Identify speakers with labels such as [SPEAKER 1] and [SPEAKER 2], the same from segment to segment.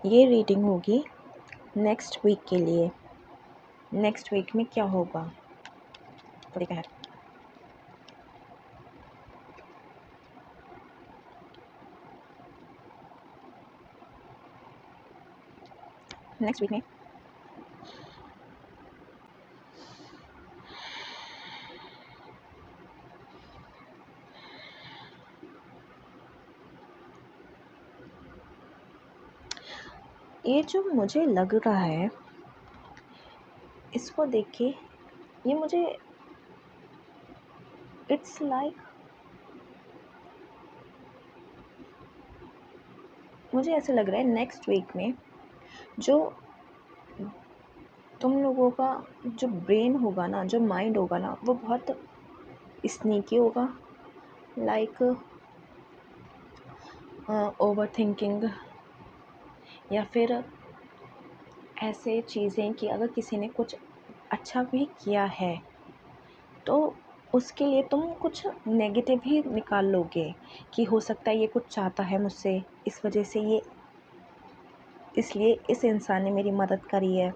[SPEAKER 1] ये रीडिंग होगी next week के लिए। नेक्स्ट वीक में क्या होगा तो देखा है। नेक्स्ट वीक में ये जो मुझे लग रहा है, इसको देख के ये मुझे इट्स लाइक मुझे ऐसा लग रहा है नेक्स्ट वीक में जो तुम लोगों का जो ब्रेन होगा ना, जो माइंड होगा ना, वो बहुत स्नीकी होगा। लाइक ओवर थिंकिंग, या फिर ऐसे चीज़ें कि अगर किसी ने कुछ अच्छा भी किया है तो उसके लिए तुम कुछ नेगेटिव ही निकाल लोगे कि हो सकता है ये कुछ चाहता है मुझसे, इस वजह से ये, इसलिए इस इंसान ने मेरी मदद करी है।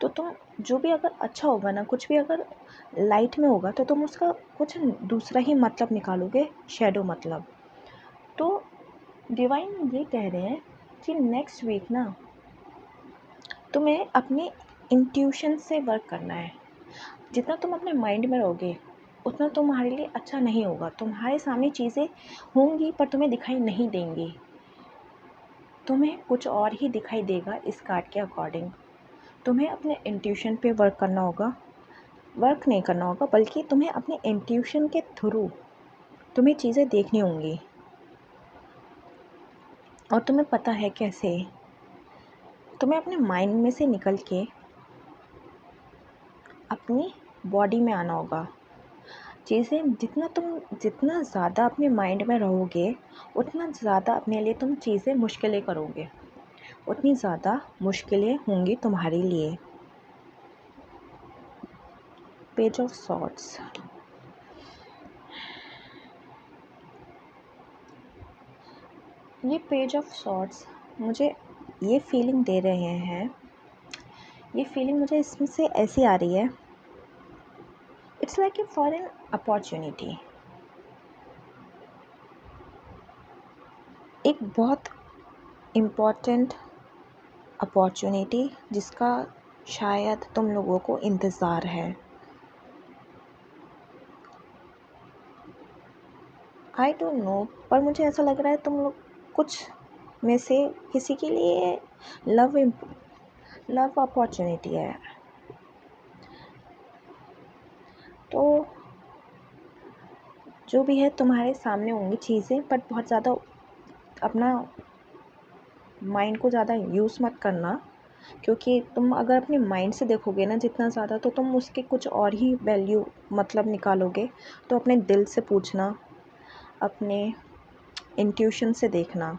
[SPEAKER 1] तो तुम जो भी अगर अच्छा होगा ना, कुछ भी अगर लाइट में होगा, तो तुम उसका कुछ दूसरा ही मतलब निकालोगे, शैडो मतलब। तो डिवाइन ये कह रहे हैं कि नेक्स्ट वीक ना तुम्हें अपने इंट्यूशन से वर्क करना है। जितना तुम अपने माइंड में रहोगे उतना तुम्हारे लिए अच्छा नहीं होगा। तुम्हारे सामने चीज़ें होंगी पर तुम्हें दिखाई नहीं देंगी, तुम्हें कुछ और ही दिखाई देगा इस कार्ड के अकॉर्डिंग। तुम्हें अपने इंट्यूशन पे वर्क करना होगा, वर्क नहीं करना होगा, बल्कि तुम्हें अपने इंट्यूशन के थ्रू तुम्हें चीज़ें देखनी होंगी। और तुम्हें पता है कैसे, तुम्हें अपने माइंड में से निकल के अपनी बॉडी में आना होगा। चीज़ें जितना ज़्यादा अपने माइंड में रहोगे उतना ज़्यादा अपने लिए तुम चीज़ें मुश्किलें करोगे, उतनी ज़्यादा मुश्किलें होंगी तुम्हारे लिए। पेज ऑफ सॉर्ड्स, ये पेज ऑफ सॉर्ड्स मुझे ये फीलिंग दे रहे हैं, ये फीलिंग मुझे इसमें से ऐसी आ रही है, it's like A for an opportunity. एक बहुत इम्पॉर्टेंट अपॉर्चुनिटी जिसका शायद तुम लोगों को इंतज़ार है। आई डोंट नो, पर मुझे ऐसा लग रहा है तुम लोग कुछ में से किसी के लिए लव अपॉर्चुनिटी है। तो जो भी है तुम्हारे सामने होंगी चीज़ें, बट बहुत ज़्यादा अपना माइंड को ज़्यादा यूज़ मत करना, क्योंकि तुम अगर अपने माइंड से देखोगे ना जितना ज़्यादा, तो तुम उसके कुछ और ही वैल्यू मतलब निकालोगे। तो अपने दिल से पूछना, अपने इंट्यूशन से देखना,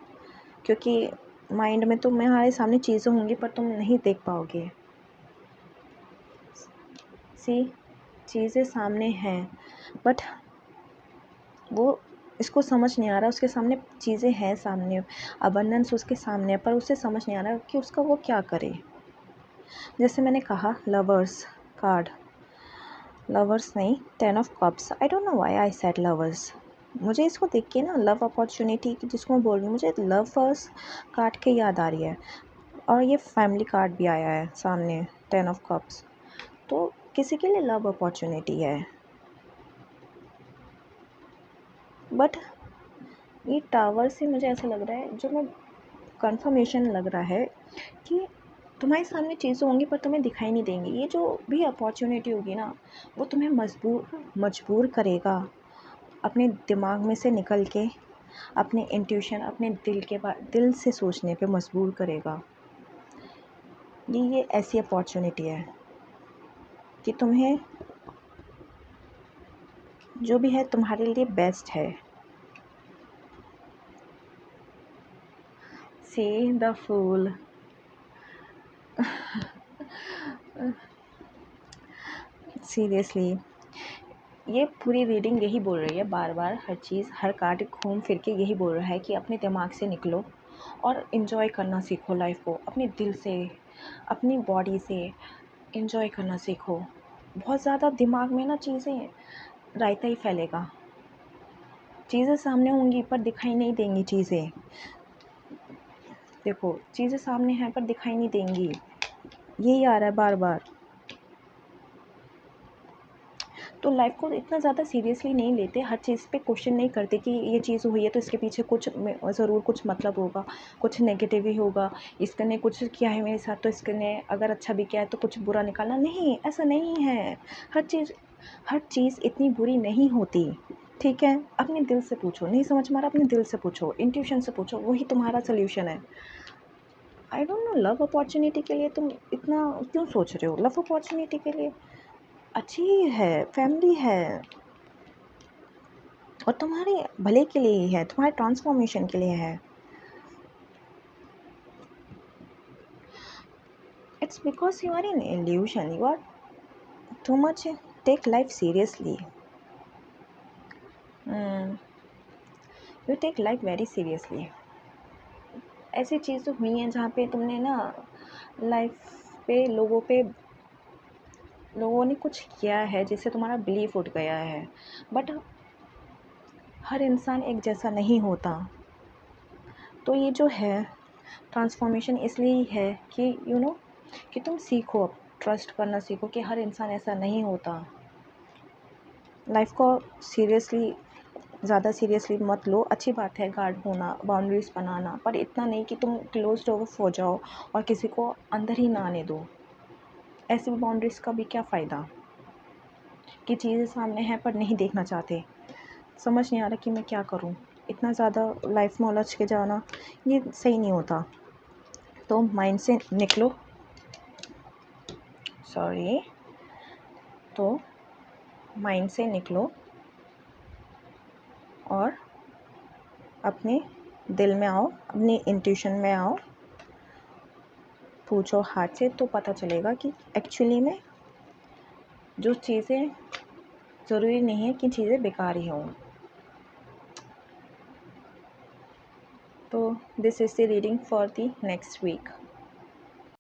[SPEAKER 1] क्योंकि माइंड में तुम्हारे सामने चीज़ें होंगी पर तुम नहीं देख पाओगे। चीज़ें सामने हैं बट वो इसको समझ नहीं आ रहा, उसके सामने चीज़ें हैं, सामने अबंडेंस उसके सामने है, पर उसे समझ नहीं आ रहा कि उसका वो क्या करे। जैसे मैंने कहा लवर्स कार्ड, लवर्स नहीं, 10 of cups. I don't know why I said lovers. मुझे इसको देख के ना लव अपॉर्चुनिटी की जिसको मैं बोल रही हूँ, मुझे लवर्स कार्ड के याद आ रही है। और ये फैमिली कार्ड भी आया है सामने, 10 ऑफ कप्स। तो किसी के लिए लव अपॉर्चुनिटी है, बट ये टावर से मुझे ऐसा लग रहा है, जो मैं कंफर्मेशन लग रहा है कि तुम्हारे सामने चीज़ें होंगी पर तुम्हें दिखाई नहीं देंगी। ये जो भी अपॉर्चुनिटी होगी ना, वो तुम्हें मजबूर करेगा अपने दिमाग में से निकल के अपने इंट्यूशन, अपने दिल से सोचने पे मजबूर करेगा। ये ऐसी अपॉर्चुनिटी है कि तुम्हें जो भी है तुम्हारे लिए बेस्ट है। सी द फूल, सीरियसली ये पूरी रीडिंग यही बोल रही है, बार बार हर चीज़, हर कार्ड घूम फिर के यही बोल रहा है कि अपने दिमाग से निकलो और इन्जॉय करना सीखो लाइफ को, अपने दिल से, अपनी बॉडी से इन्जॉय करना सीखो। बहुत ज़्यादा दिमाग में ना चीज़ें रायता ही फैलेगा, चीज़ें सामने होंगी पर दिखाई नहीं देंगी चीज़ें। देखो चीज़ें सामने हैं पर दिखाई नहीं देंगी, यही आ रहा है बार बार। तो लाइफ को इतना ज़्यादा सीरियसली नहीं लेते, हर चीज़ पे क्वेश्चन नहीं करते कि ये चीज़ हुई है तो इसके पीछे कुछ ज़रूर कुछ मतलब होगा, कुछ नेगेटिव ही होगा, इसने कुछ किया है मेरे साथ तो इसने अगर अच्छा भी किया है तो कुछ बुरा निकालना, नहीं ऐसा नहीं है। हर चीज़ इतनी बुरी नहीं होती, ठीक है। अपने दिल से पूछो, नहीं समझ में आ रहा अपने दिल से पूछो, इंट्यूशन से पूछो, वही तुम्हारा सोल्यूशन है। I don't know, love opportunity के लिए तुम इतना क्यों सोच रहे हो? लव अपॉर्चुनिटी के लिए अच्छी ही है, फैमिली है और तुम्हारे भले के लिए ही है, तुम्हारे ट्रांसफॉर्मेशन के लिए है। It's because you are in illusion, you are too much take life seriously, you take life very seriously. ऐसी चीज़ें हुई हैं जहाँ पे तुमने ना लाइफ पे लोगों ने कुछ किया है जिससे तुम्हारा बिलीफ उठ गया है, बट हर इंसान एक जैसा नहीं होता। तो ये जो है ट्रांसफॉर्मेशन इसलिए ही है कि कि तुम सीखो, ट्रस्ट करना सीखो कि हर इंसान ऐसा नहीं होता। लाइफ को सीरियसली, ज़्यादा सीरियसली मत लो। अच्छी बात है गार्ड होना, बाउंड्रीज़ बनाना, पर इतना नहीं कि तुम क्लोज्ड ऑफ हो जाओ और किसी को अंदर ही ना आने दो। ऐसी बाउंड्रीज़ का भी क्या फ़ायदा कि चीज़ें सामने हैं पर नहीं देखना चाहते। समझ नहीं आ रहा कि मैं क्या करूं। इतना ज़्यादा लाइफ में उलझ के जाना ये सही नहीं होता। तो माइंड से निकलो, सॉरी, तो माइंड से निकलो और अपने दिल में आओ, अपनी इंट्यूशन में आओ, पूछो हार्ट से, तो पता चलेगा कि एक्चुअली में जो चीज़ें ज़रूरी नहीं है कि चीज़ें बेकार ही हों। तो this is the reading for the next week.